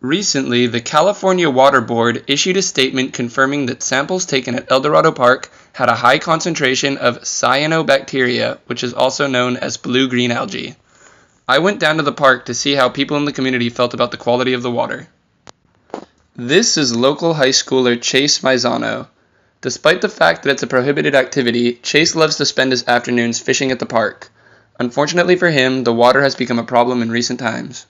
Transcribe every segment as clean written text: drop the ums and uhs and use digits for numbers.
Recently, the California Water Board issued a statement confirming that samples taken at Eldorado Park had a high concentration of cyanobacteria, which is also known as blue-green algae. I went down to the park to see how people in the community felt about the quality of the water. This is local high schooler Chase Maizano. Despite the fact that it's a prohibited activity, Chase loves to spend his afternoons fishing at the park. Unfortunately for him, the water has become a problem in recent times.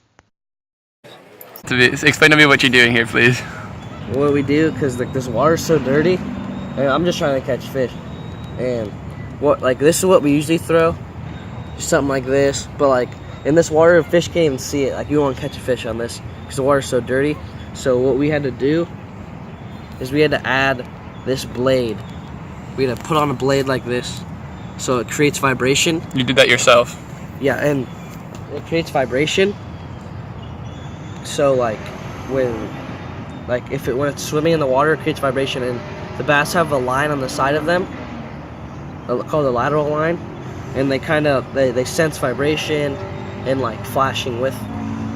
Explain to me what you're doing here, please. What we do, because this water's so dirty, and I'm just trying to catch fish. And this is what we usually throw, something like this. But in this water, fish can't even see it. You won't catch a fish on this because the water's so dirty. So what we had to do is we had to add this blade. We had to put on a blade like this, so it creates vibration. You did that yourself? Yeah, and it creates vibration. So when it's swimming in the water, it creates vibration, and the bass have a line on the side of them called the lateral line, and they sense vibration and flashing with,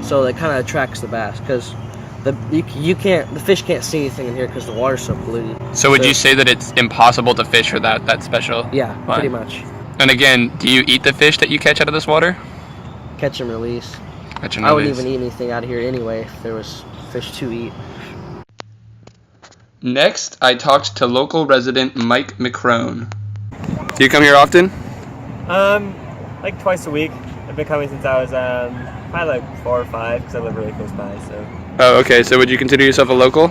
so it kind of attracts the bass because the fish can't see anything in here because the water's so polluted. So would you say that it's impossible to fish without that special Yeah, line? pretty much. And again, do you eat the fish that you catch out of this water? Catch and release. Catch and I wouldn't release. even eat anything out of here anyway if there was fish to eat. Next, I talked to local resident Mike McCrone. Do you come here often? Like twice a week. I've been coming since I was probably 4 or 5 because I live really close by. So. Oh, okay. So would you consider yourself a local?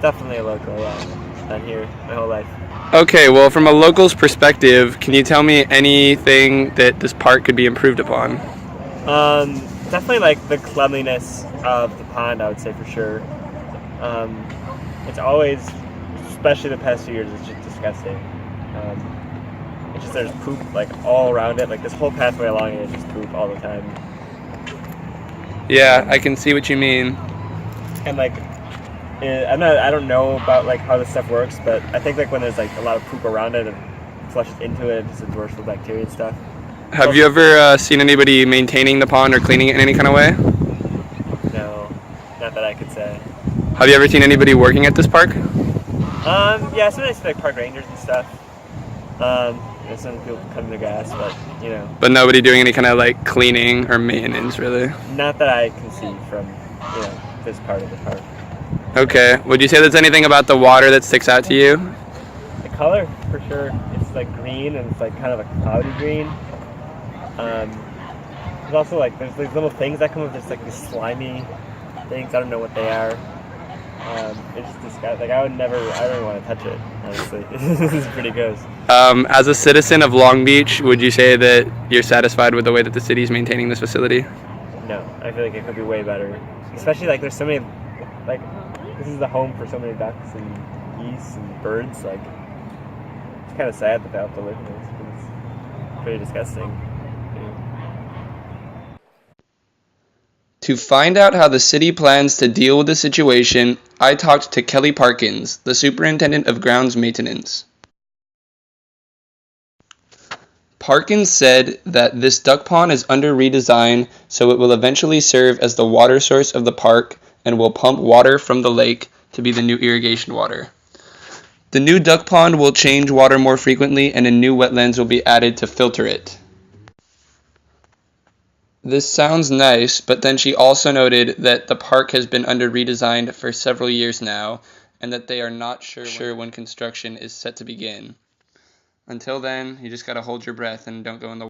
Definitely a local. Yeah, been here my whole life. Okay. Well, from a local's perspective, can you tell me anything that this park could be improved upon? Definitely the cleanliness of the pond, I would say for sure. It's always, especially the past few years, it's just disgusting. It's just there's poop all around it. This whole pathway along it is just poop all the time. Yeah, I can see what you mean. And I don't know about how this stuff works, but I think when there's a lot of poop around it and flushes into it, it just absorbs the bacteria and stuff. Have you ever seen anybody maintaining the pond or cleaning it in any kind of way? No, not that I could say. Have you ever seen anybody working at this park? Yeah, sometimes park rangers and stuff. Some people cut their grass, but But nobody doing any kind of cleaning or maintenance, really? not that I can see from this part of the park. Okay. Would you say there's anything about the water that sticks out to you? The color, for sure. It's green, and it's kind of a cloudy green. There's also there's these little things that come up, just these slimy things. I don't know what they are. It's just disgusting. I don't even want to touch it, honestly. This is pretty gross. As a citizen of Long Beach, would you say that you're satisfied with the way that the city is maintaining this facility? No, I feel it could be way better. Especially there's so many, this is the home for so many ducks and geese and birds. It's kind of sad that they have to live in this. It's pretty disgusting. To find out how the city plans to deal with the situation, I talked to Kelly Parkins, the superintendent of grounds maintenance. Parkins said that this duck pond is under redesign, so it will eventually serve as the water source of the park and will pump water from the lake to be the new irrigation water. The new duck pond will change water more frequently, and a new wetlands will be added to filter it. This sounds nice, but then she also noted that the park has been under redesign for several years now, and that they are not sure when construction is set to begin. Until then, you just gotta hold your breath and don't go in the